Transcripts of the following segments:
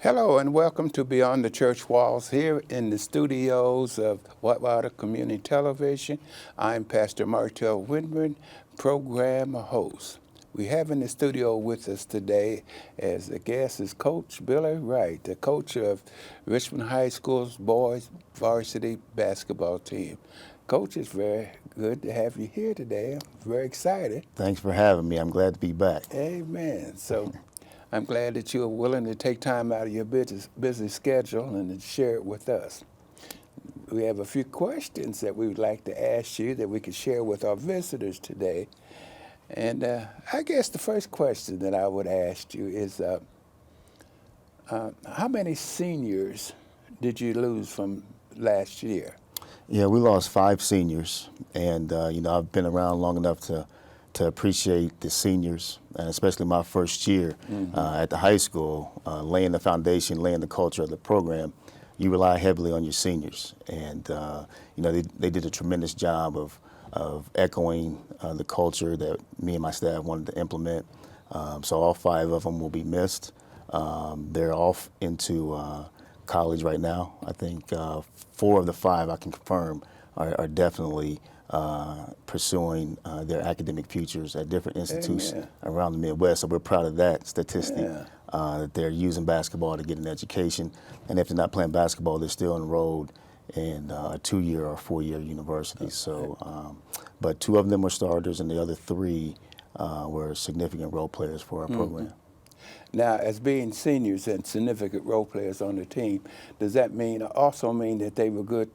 Hello and welcome to Beyond the Church Walls here in the studios of Whitewater Community Television. I'm Pastor Martel Winburn, program host. We have in the studio with us today as a guest is Coach Billy Wright, the coach of Richmond High School's boys varsity basketball team. Coach, it's very good to have you here today. I'm very excited. Thanks for having me. I'm glad to be back. Amen. So I'm glad that you are willing to take time out of your busy schedule and to share it with us. We have a few questions that we would like to ask you that we could share with our visitors today. And I guess the first question that I would ask you is, how many seniors did you lose from last year? Yeah, we lost 5 seniors, and I've been around long enough to appreciate the seniors, and especially my first year at the high school, laying the foundation, laying the culture of the program. You rely heavily on your seniors, and they did a tremendous job of echoing the culture that me and my staff wanted to implement. So all 5 of them will be missed. They're off into college right now. I think 4 of the 5 I can confirm are definitely pursuing their academic futures at different institutes around the Midwest. So we're proud of that statistic, that they're using basketball to get an education. And if they're not playing basketball, they're still enrolled in a 2-year or 4-year university. So, but 2 of them were starters, and the other 3 were significant role players for our program. Now, as being seniors and significant role players on the team, does that also mean that they were good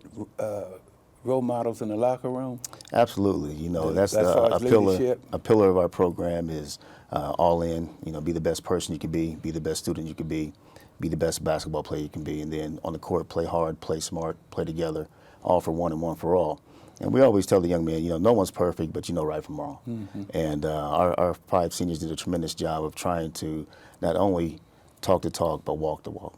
role models in the locker room? Absolutely. That's a pillar of our program is all in. Be the best person you can be the best student you can be the best basketball player you can be, and then on the court, play hard, play smart, play together, all for one and one for all. And we always tell the young men, no one's perfect, but you know right from wrong. And our 5 seniors did a tremendous job of trying to not only talk the talk, but walk the walk.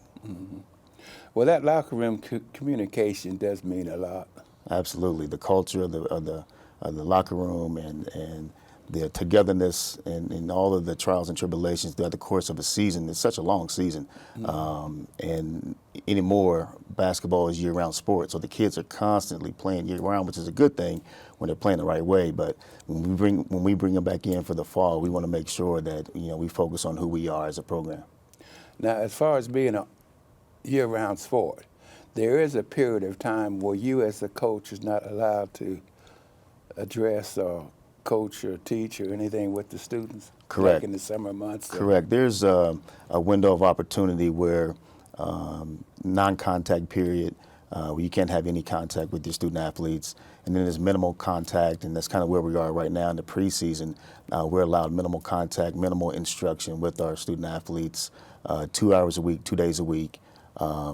Well, that locker room communication does mean a lot. Absolutely. The culture of the locker room and the togetherness and all of the trials and tribulations throughout the course of a season. It's such a long season. And anymore, basketball is year-round sport, so the kids are constantly playing year-round, which is a good thing when they're playing the right way. But when we bring them back in for the fall, we want to make sure that we focus on who we are as a program. Now, as far as being a year-round sport, there is a period of time where you as a coach is not allowed to address or coach or teach or anything with the students? Correct. Like in the summer months? Correct. There's a window of opportunity where non-contact period, where you can't have any contact with your student athletes, and then there's minimal contact, and that's kind of where we are right now in the preseason. We're allowed minimal contact, minimal instruction with our student athletes, 2 hours a week, 2 days a week.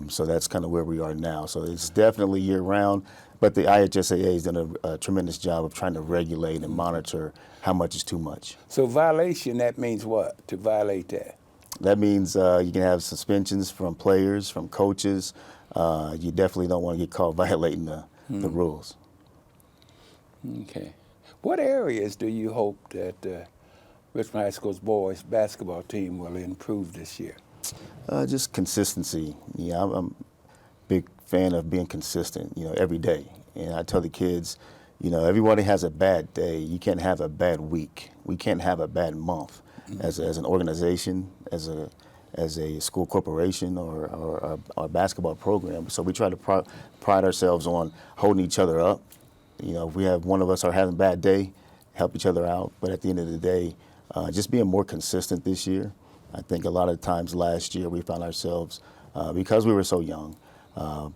So that's kind of where we are now. So it's definitely year-round, but the IHSAA has done a tremendous job of trying to regulate and monitor how much is too much. So violation, that means what, to violate that? That means you can have suspensions from players, from coaches. You definitely don't want to get caught violating the rules. Okay. What areas do you hope that Richmond High School's boys basketball team will improve this year? Just consistency. I'm a big fan of being consistent, every day. And I tell the kids, everybody has a bad day. You can't have a bad week. We can't have a bad month as an organization, as a school corporation or our basketball program. So we try to pride ourselves on holding each other up. If we have one of us are having a bad day, help each other out. But at the end of the day, just being more consistent this year. I think a lot of times last year we found ourselves, because we were so young,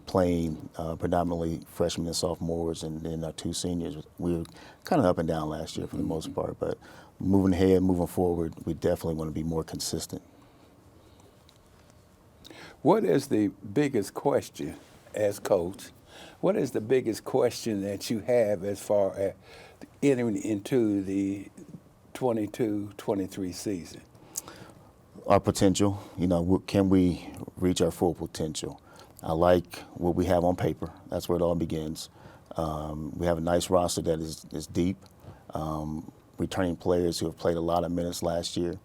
playing predominantly freshmen and sophomores and then our 2 seniors. We were kind of up and down last year for the most part, but moving ahead, moving forward, we definitely want to be more consistent. What is the biggest question as coach? What is the biggest question that you have as far as entering into the 22-23 season? Our potential, can we reach our full potential? I like what we have on paper. That's where it all begins. We have a nice roster that is deep, returning players who have played a lot of minutes last year.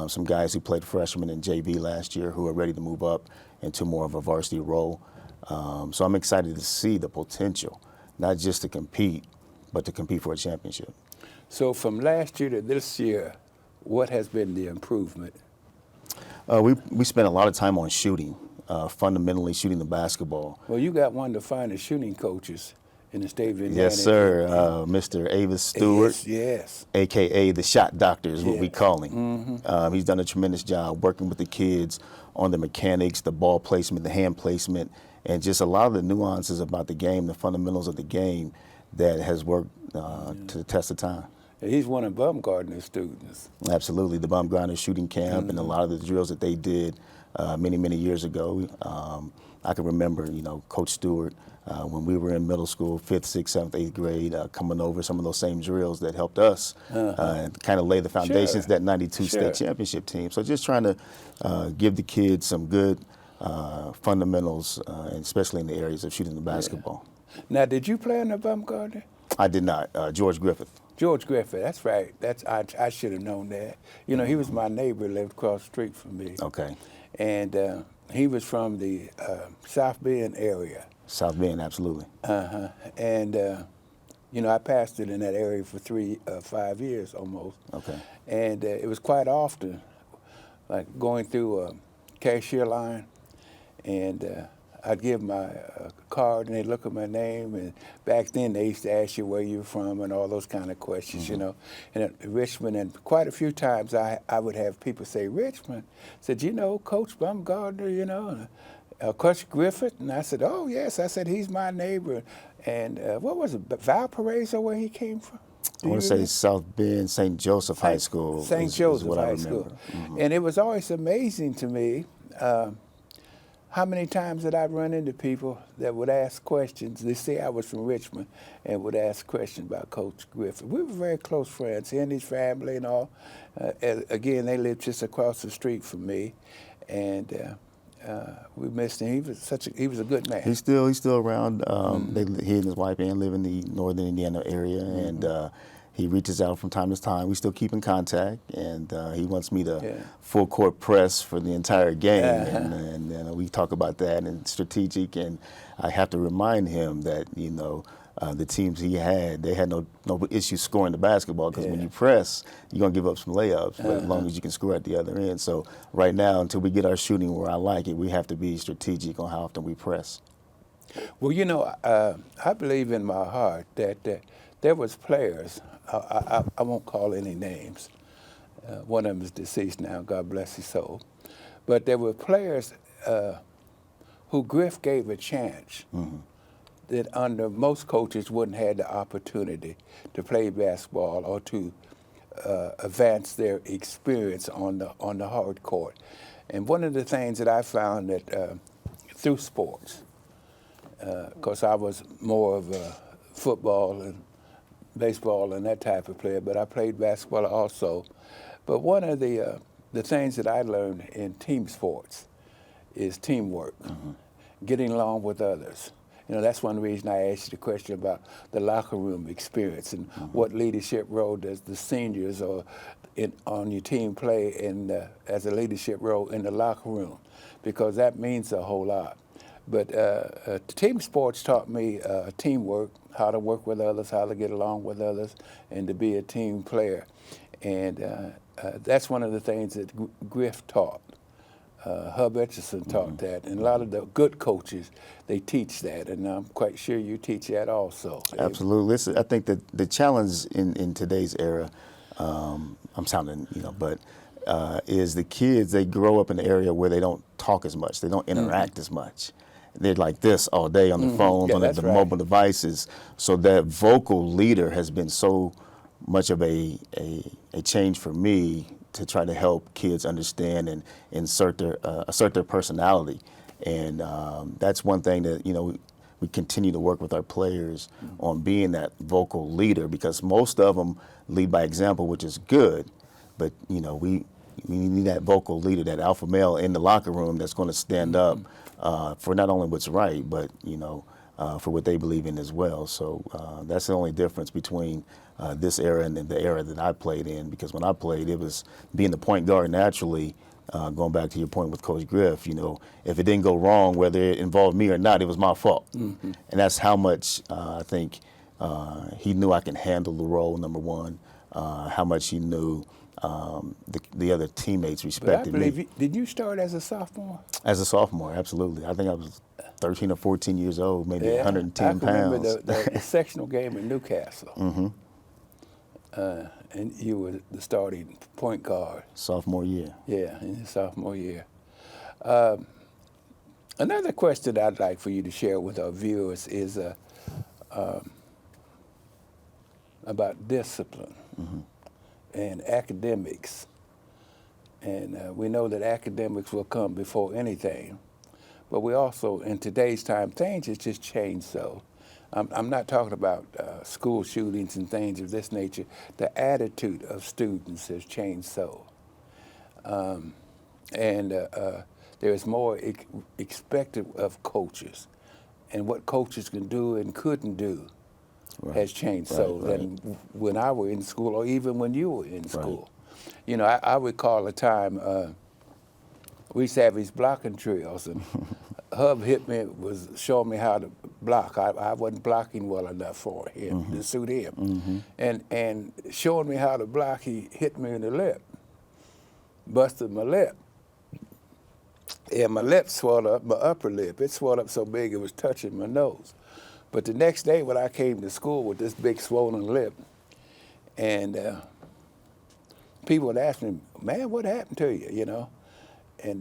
some guys who played freshman in JV last year who are ready to move up into more of a varsity role. So I'm excited to see the potential, not just to compete, but to compete for a championship. So from last year to this year, what has been the improvement? We spent a lot of time on shooting, fundamentally shooting the basketball. Well, you got one of the finest shooting coaches in the state of Indiana. Yes, sir. Mr. Avis Stewart, yes. a.k.a. the shot doctor is what we call him. He's done a tremendous job working with the kids on the mechanics, the ball placement, the hand placement, and just a lot of the nuances about the game, the fundamentals of the game that has worked to the test of time. He's one of Baumgartner's students. Absolutely. The Baumgartner shooting camp and a lot of the drills that they did many, many years ago. I can remember, Coach Stewart, when we were in middle school, 5th, 6th, 7th, 8th grade, coming over some of those same drills that helped us kind of lay the foundations of that 92 state championship team. So just trying to give the kids some good fundamentals, and especially in the areas of shooting the basketball. Yeah. Now, did you play in the Baumgartner? I did not. George Griffith. George Griffith, that's right. I should have known that. He was my neighbor, lived across the street from me. Okay. And he was from the South Bend area. South Bend, absolutely. And, I pastored in that area for 5 years almost. Okay. And it was quite often, like going through a cashier line, and I'd give my card, and they'd look at my name, and back then they used to ask you where you're from and all those kind of questions, And at Richmond, and quite a few times I would have people say, Richmond, said, Coach Baumgartner, Coach Griffith? And I said, oh, yes. I said, he's my neighbor. And what was it, Valparaiso, where he came from? I want to say South Bend, St. Joseph High School. St. Joseph High School. And it was always amazing to me how many times that I'd run into people that would ask questions. They say I was from Richmond and would ask questions about Coach Griffith. We were very close friends, he and his family and all. Again, they lived just across the street from me, and we missed him. He was a good man. He's still around. He and his wife Ann live in the northern Indiana area, and he reaches out from time to time. We still keep in contact, and he wants me to full court press for the entire game, and we talk about that and strategic. And I have to remind him that the teams he had, they had no issue scoring the basketball, because when you press, you're gonna give up some layups, but as long as you can score at the other end. So right now, until we get our shooting where I like it, we have to be strategic on how often we press. Well, I believe in my heart that there was players. I won't call any names. One of them is deceased now, God bless his soul. But there were players who Griff gave a chance that under most coaches wouldn't have the opportunity to play basketball or to advance their experience on the hard court. And one of the things that I found that through sports, because I was more of a football and baseball and that type of player, but I played basketball also. But one of the things that I learned in team sports is teamwork, getting along with others. That's one reason I asked you the question about the locker room experience and what leadership role does the seniors or on your team play as a leadership role in the locker room, because that means a whole lot. But team sports taught me teamwork, how to work with others, how to get along with others, and to be a team player. And that's one of the things that Griff taught. Hub Etchison taught that, and a lot of the good coaches, they teach that, and I'm quite sure you teach that also. Absolutely. Listen, I think that the challenge in today's era, I'm sounding, but is the kids, they grow up in an area where they don't talk as much, they don't interact as much. They're like this all day on the phones, on the mobile devices. So that vocal leader has been so much of a change for me to try to help kids understand and assert their personality. And that's one thing that, we continue to work with our players on being that vocal leader, because most of them lead by example, which is good. But, we need that vocal leader, that alpha male in the locker room that's going to stand up for not only what's right, but, for what they believe in as well. So that's the only difference between this era and the era that I played in, because when I played, it was being the point guard naturally. Going back to your point with Coach Griff, you know, if it didn't go wrong, whether it involved me or not, it was my fault. And that's how much I think he knew I can handle the role, number one, how much he knew the other teammates respected but I believe me. did you start as a sophomore? As a sophomore, absolutely. I think I was 13 or 14 years old, maybe 110 I can remember pounds. the sectional game in Newcastle. And you were the starting point guard. Sophomore year. Yeah, in your sophomore year. Another question I'd like for you to share with our viewers is about discipline and academics. And we know that academics will come before anything. But we also, in today's time, things have just changed so. I'm not talking about school shootings and things of this nature. The attitude of students has changed so. There's more expected of coaches. And what coaches can do and couldn't do has changed so than when I were in school or even when you were in school. You know, I recall a time we used to have these blocking drills, and Hub hit me, was showing me how to block. I wasn't blocking well enough for him, to suit him. And showing me how to block, he hit me in the lip, busted my lip. And my lip swelled up, my upper lip. It swelled up so big it was touching my nose. But the next day when I came to school with this big swollen lip, and people would ask me, man, what happened to you, you know?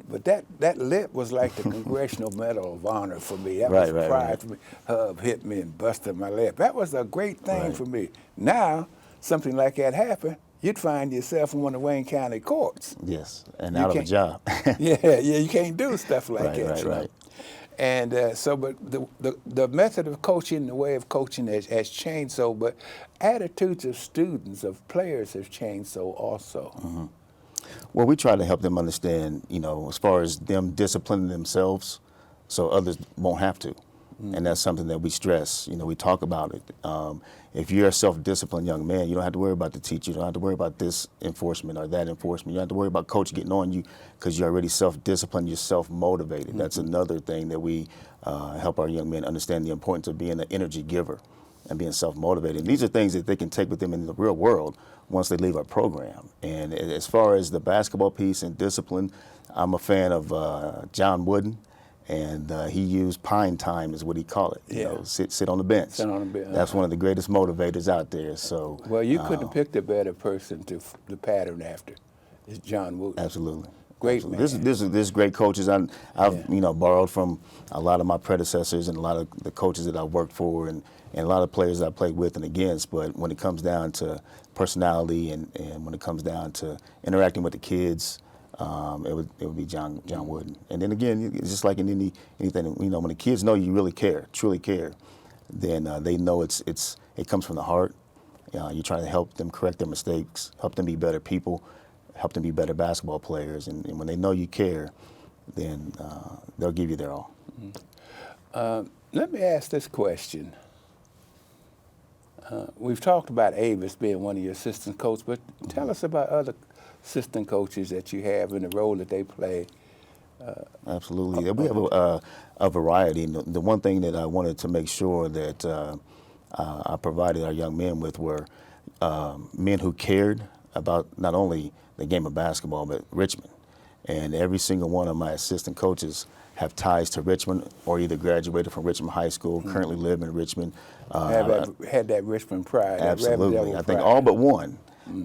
But that lip was like the Congressional Medal of Honor for me. That was pride for me. Hub hit me and busted my lip. That was a great thing for me. Now, something like that happened, you'd find yourself in one of the Wayne County courts. Yes, and out of a job. yeah, you can't do stuff like that. Right. And but the method of coaching, the way of coaching has changed so, but attitudes of students, of players have changed so also. Well, we try to help them understand, you know, as far as them disciplining themselves so others won't have to. And that's something that we stress. You know, we talk about it. If you're a self-disciplined young man, you don't have to worry about the teacher. You don't have to worry about this enforcement or that enforcement. You don't have to worry about coach getting on you because you're already self-disciplined, you're self-motivated. That's another thing that we help our young men understand, the importance of being an energy giver and being self-motivated. And these are things that they can take with them in the real world once they leave our program. And as far as the basketball piece and discipline, I'm a fan of John Wooden. And he used pine time is what he called it. You know, sit on the bench. Sit on the bench. That's one of the greatest motivators out there. So well, you couldn't have picked a better person to pattern after. It's John Wooten. Absolutely. Great absolutely. man. This is great coaches. I've you know, borrowed from a lot of my predecessors and a lot of the coaches that I've worked for and a lot of players I played with and against. But when it comes down to personality and when it comes down to interacting with the kids, it would be John Wooden. And then again, it's just like in anything, you know, when the kids know you really care, truly care, then they know it comes from the heart. You're trying to help them correct their mistakes, help them be better people, help them be better basketball players. And when they know you care, then they'll give you their all. Let me ask this question. We've talked about Avis being one of your assistant coaches, but tell us about other assistant coaches that you have and the role that they play. Absolutely. We have a variety. And the one thing that I wanted to make sure that I provided our young men with were men who cared about not only the game of basketball, but Richmond. And every single one of my assistant coaches have ties to Richmond or either graduated from Richmond High School, currently live in Richmond. Had that Richmond pride. Absolutely. That I think all but one.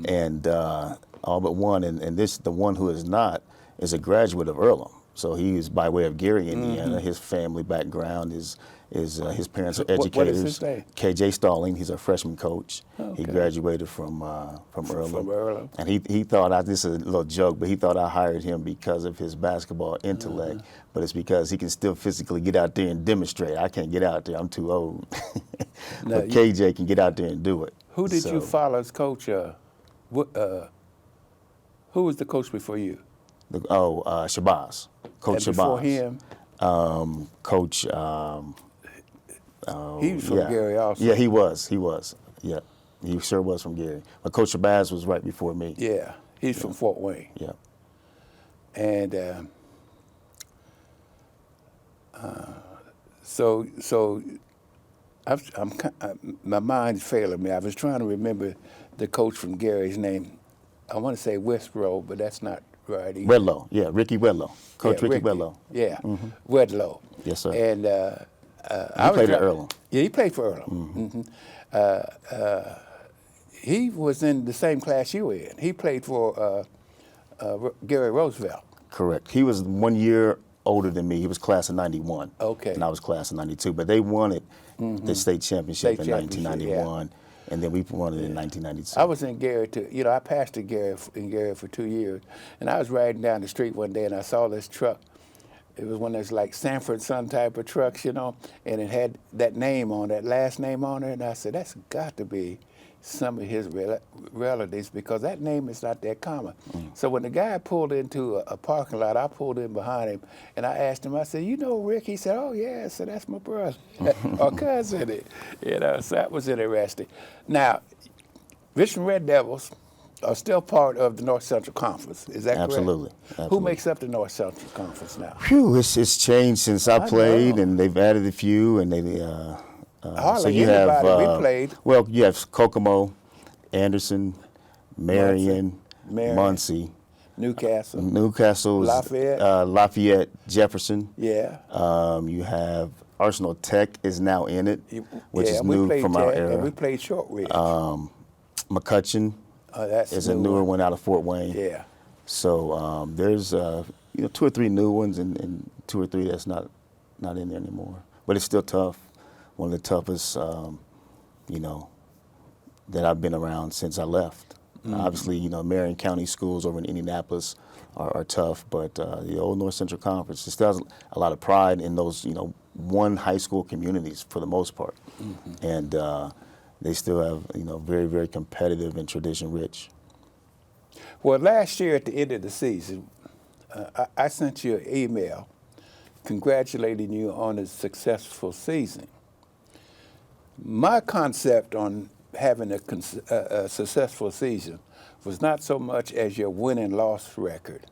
And all but one. And the one who is not is a graduate of Earlham. So he is by way of Gary, Indiana. His family background is his parents are educators. What is his name? KJ Stalling. He's a freshman coach. Okay. He graduated from Earlham. From Earlham. And he thought, this is a little joke, but he thought I hired him because of his basketball intellect. But it's because he can still physically get out there and demonstrate. I can't get out there. I'm too old. But KJ can get out there and do it. Who did you follow as coach? Who was the coach before you? Shabazz. Coach and Shabazz. before him? Coach He was from yeah. Gary also. Yeah, he was. Yeah, he sure was from Gary. But Coach Shabazz was right before me. Yeah, he's from Fort Wayne. Yeah. And so my mind's failing me. I was trying to remember the coach from Gary's name. I want to say Westrow, but that's not right either. Wedlow, yeah, Ricky Wedlow. Coach Ricky Wedlow. Yeah, Wedlow. Yes, sir. And He played at Earlham. Yeah, he played for Earlham. He was in the same class you were in. He played for Gary Roosevelt. Correct. He was 1 year older than me. He was class of 91. Okay. And I was class of 92. But they won it, the state championship in championship, 1991. And then we won it in 1992. I was in Gary too. You know, I pastored in Gary for 2 years, and I was riding down the street one day and I saw this truck. It was one of those like Sanford Son type of trucks, you know, and it had that name on, that last name on it, and I said, that's got to be some of his relatives because that name is not that common. So when the guy pulled into a parking lot, I pulled in behind him, and I asked him, I said, you know Rick? He said, oh yeah, so that's my brother, or cousin, you know, so that was interesting. Now, Richmond Red Devils are still part of the North Central Conference, is that correct? Absolutely. Who makes up the North Central Conference now? Phew, it's changed since I played, and they've added a few, and they Hardly so you anybody have we played. Well, you have Kokomo, Anderson, Marion, Marion. Muncie, Newcastle, Lafayette, Jefferson. Yeah. You have Arsenal Tech is now in it, which is we new played from our Tech, era. and we played Shortridge. McCutcheon That's is a newer one out of Fort Wayne. Yeah. So there's 2 or 3 new ones and 2 or 3 that's not in there anymore. But it's still tough. One of the toughest, that I've been around since I left. Obviously, Marion County schools over in Indianapolis are tough, but the old North Central Conference just has a lot of pride in those, one high school communities for the most part. And they still have, very, very competitive and tradition rich. Well, last year at the end of the season, I sent you an email congratulating you on a successful season. My concept on having a successful season was not so much as your win and loss record,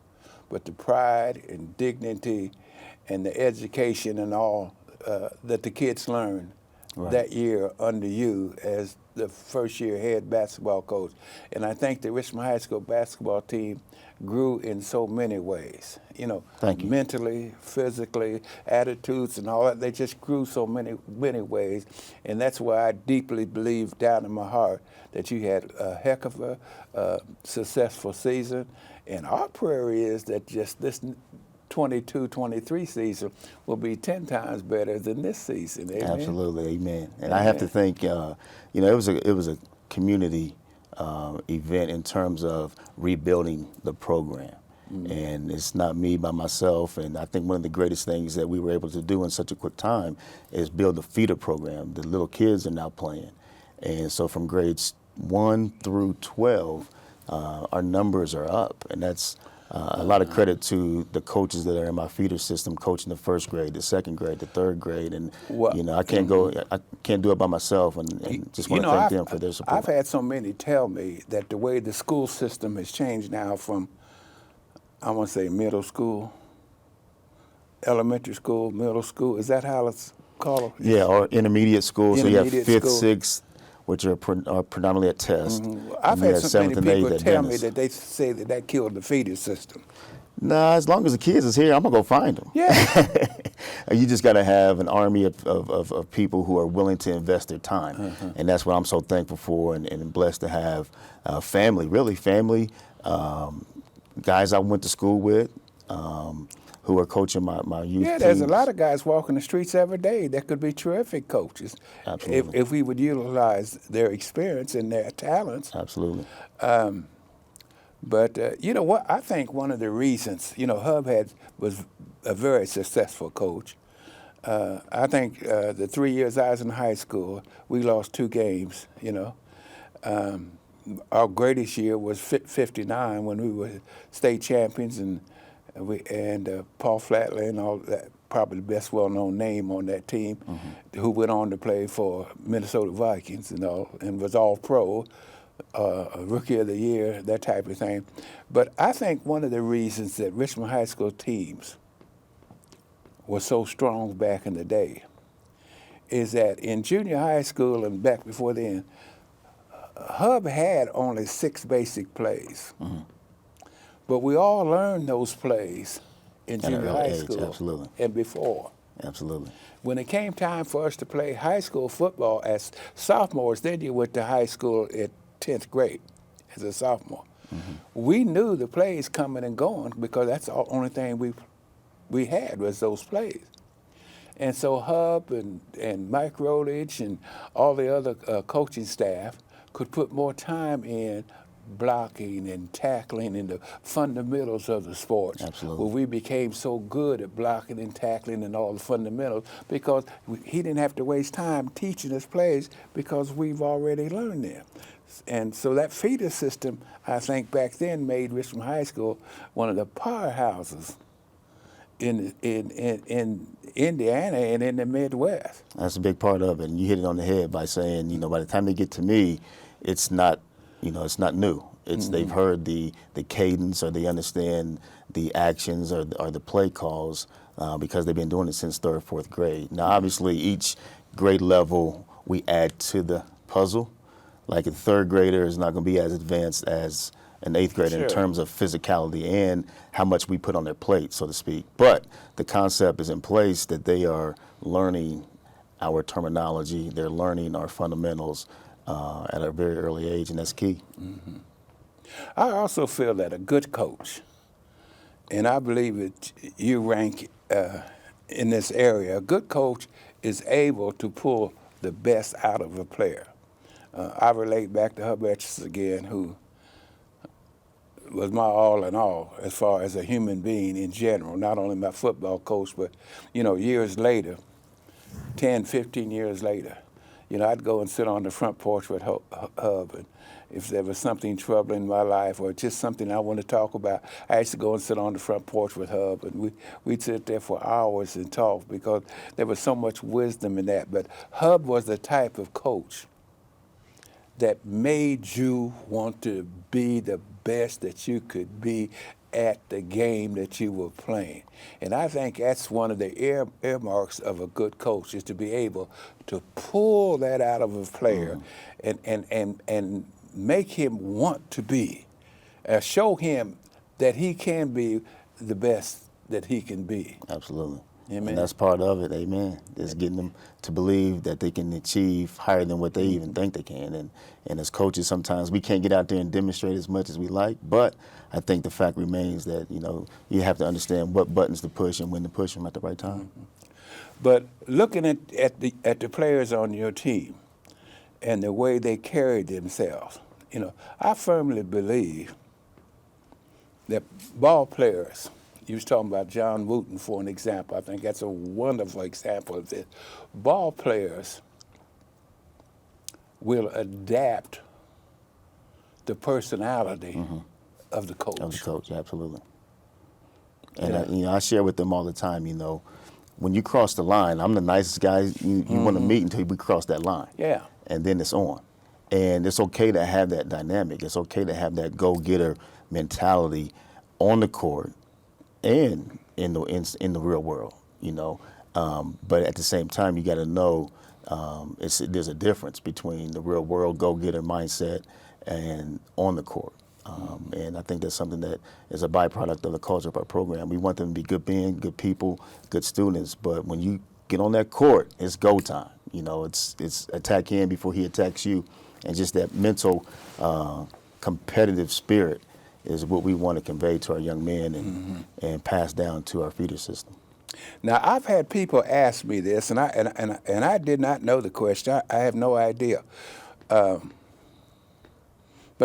but the pride and dignity and the education and all that the kids learned that year under you as the first year head basketball coach. And I think the Richmond High School basketball team grew in so many ways, Thank you. Mentally, physically, attitudes and all that. They just grew so many ways. And that's why I deeply believe down in my heart that you had a heck of a successful season. And our prayer is that just this 22-23 season will be 10 times better than this season. Amen? Absolutely, amen. And I have to think, it was a community event in terms of rebuilding the program. And it's not me by myself. And I think one of the greatest things that we were able to do in such a quick time is build a feeder program. The little kids are now playing. And so from grades 1 through 12, our numbers are up. And that's a lot of credit to the coaches that are in my feeder system, coaching the first grade, the second grade, the third grade. And, I can't do it by myself, and just want to thank them for their support. I've had so many tell me that the way the school system has changed now from, I want to say middle school, elementary school, middle school, is that how it's called? Yeah, or intermediate school. So you have Intermediate 5th, school. 6th, which are predominantly at test. I've And you had have so many 7th and people 8th at tell me Dennis. that they say that killed the feeder system. Nah, as long as the kids is here, I'm going to go find them. Yeah. You just got to have an army of people who are willing to invest their time. And that's what I'm so thankful for and blessed to have family, guys I went to school with who are coaching my youth Yeah, there's a teams. lot of guys walking the streets every day that could be terrific coaches. Absolutely. If we would utilize their experience and their talents. Absolutely. But you know what? I think one of the reasons, Hub was a very successful coach. I think the 3 years I was in high school, we lost 2 games. Our greatest year was 59 when we were state champions, and Paul Flatley and all that probably the best well-known name on that team, who went on to play for Minnesota Vikings and all, and was all pro, rookie of the year, that type of thing. But I think one of the reasons that Richmond High School teams were so strong back in the day is that in junior high school and back before then, Hub had only 6 basic plays. But we all learned those plays in At an junior early high age, school absolutely. and before. Absolutely. When it came time for us to play high school football as sophomores, then you went to high school at 10th grade as a sophomore. We knew the plays coming and going because that's the only thing we had was those plays. And so Hub and Mike Rolich and all the other coaching staff could put more time in blocking and tackling and the fundamentals of the sports. Absolutely. Well, we became so good at blocking and tackling and all the fundamentals because he didn't have to waste time teaching us plays because we've already learned them. And so that feeder system, I think back then made Richmond High School one of the powerhouses in Indiana and in the Midwest. That's a big part of it. And you hit it on the head by saying, by the time they get to me, it's not, it's not new. It's they've heard the cadence, or they understand the actions or the play calls because they've been doing it since 3rd, 4th grade. Now, obviously, each grade level we add to the puzzle. Like a 3rd grader is not going to be as advanced as an 8th grader in terms of physicality and how much we put on their plate, so to speak. But the concept is in place that they are learning our terminology, they're learning our fundamentals at a very early age, and that's key. I also feel that a good coach, and I believe that you rank in this area, a good coach is able to pull the best out of a player. I relate back to Hub Etchison again, who was my all in all as far as a human being in general, not only my football coach, but, years later, 10, 15 years later, I'd go and sit on the front porch with Hub, and if there was something troubling in my life or just something I want to talk about, I used to go and sit on the front porch with Hub, and we'd sit there for hours and talk because there was so much wisdom in that. But Hub was the type of coach that made you want to be the best that you could be at the game that you were playing. And I think that's one of the earmarks of a good coach, is to be able to pull that out of a player and make him want to be, show him that he can be the best that he can be. Absolutely. Amen. And that's part of it, amen. Is getting them to believe that they can achieve higher than what they even think they can. And as coaches, sometimes we can't get out there and demonstrate as much as we like, but I think the fact remains that, you have to understand what buttons to push and when to push them at the right time. But looking at the players on your team and the way they carry themselves, I firmly believe that ball players, you was talking about John Wooten for an example. I think that's a wonderful example of this. Ball players will adapt the personality of the coach. Of the coach, absolutely. And I share with them all the time, when you cross the line, I'm the nicest guy you want to meet until we cross that line. Yeah. And then it's on. And it's okay to have that dynamic. It's okay to have that go-getter mentality on the court and in the real world, But at the same time, you got to know there's a difference between the real world go-getter mindset and on the court. And I think that's something that is a byproduct of the culture of our program. We want them to be good men, good people, good students. But when you get on that court, it's go time. It's attack him before he attacks you. And just that mental competitive spirit is what we want to convey to our young men and pass down to our feeder system. Now, I've had people ask me this, and I did not know the question. I have no idea. But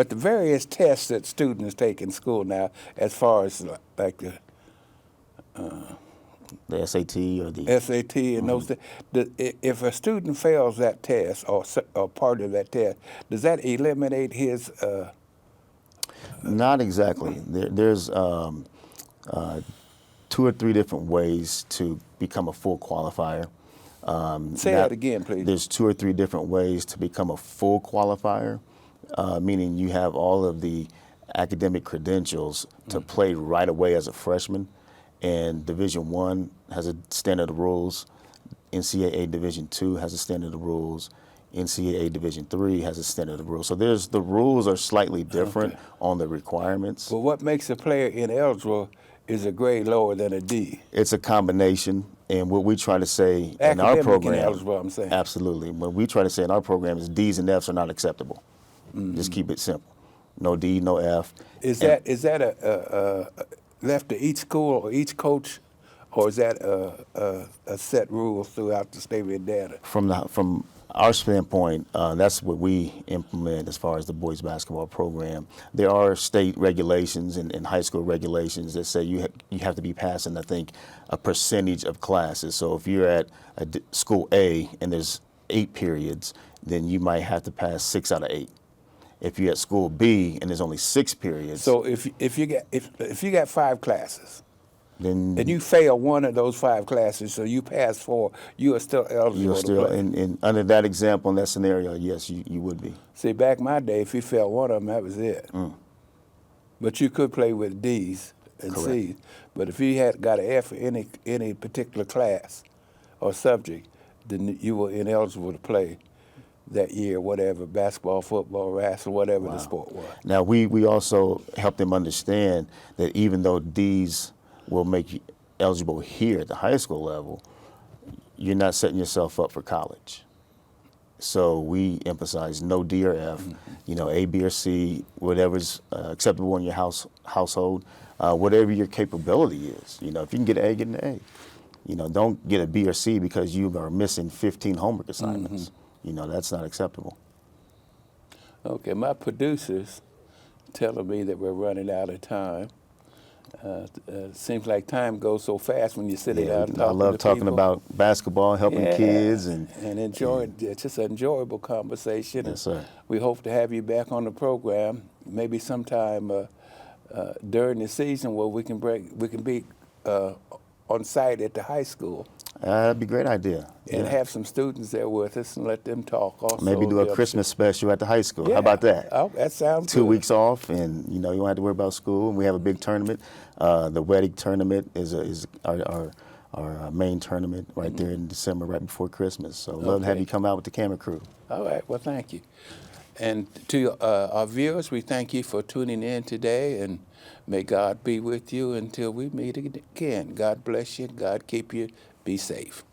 the various tests that students take in school now, as far as like the SAT or the SAT and those things, if a student fails that test or part of that test, does that eliminate his? Not exactly. There's 2 or 3 different ways to become a full qualifier. Say that again, please. There's 2 or 3 different ways to become a full qualifier, meaning you have all of the academic credentials to play right away as a freshman. And Division I has a standard of rules. NCAA Division II has a standard of rules. NCAA Division III has a standard of rules. So the rules are slightly different on the requirements. But what makes a player ineligible is a grade lower than a D. It's a combination, and what we try to say in our Academic program, ineligible, I'm saying. absolutely. What we try to say in our program is D's and F's are not acceptable. Just keep it simple. No D, no F. Is that a left to each school or each coach, or is that a set rule throughout the state of Indiana? From our standpoint, that's what we implement as far as the boys basketball program. There are state regulations and high school regulations that say you have to be passing, I think, a percentage of classes. So if you're at school A and there's 8 periods, then you might have to pass 6 out of 8. If you're at school B and there's only 6 periods, So if you got 5 classes, then and you fail one of those 5 classes, so you pass 4, you are still eligible you're to still play. in under that example, in that scenario, yes, you would be. See, back in my day, if you failed one of them, that was it. But you could play with D's and Correct. C's. But if you had got an F in any particular class or subject, then you were ineligible to play that year, whatever, basketball, football, wrestling, whatever the sport was. Now, we also help them understand that even though D's will make you eligible here at the high school level, you're not setting yourself up for college. So we emphasize no D or F, A, B, or C, whatever's acceptable in your household, whatever your capability is. If you can get an A, get an A. Don't get a B or C because you are missing 15 homework assignments. That's not acceptable. Okay, my producers telling me that we're running out of time. Seems like time goes so fast when you're sitting down talking I love to talking people. about basketball, helping kids, and enjoying. It's just an enjoyable conversation. Yes, sir. We hope to have you back on the program, maybe sometime during the season where we can be on site at the high school. That'd be a great idea. And have some students there with us and let them talk also. Maybe do a Christmas special at the high school. Yeah. How about that? Oh, that sounds 2 good. weeks off, and you don't have to worry about school. And we have a big tournament. The wedding tournament is our main tournament right there in December, right before Christmas. So love to have you come out with the camera crew. All right. Well, thank you. And to our viewers, we thank you for tuning in today, and may God be with you until we meet again. God bless you. God keep you. Be safe.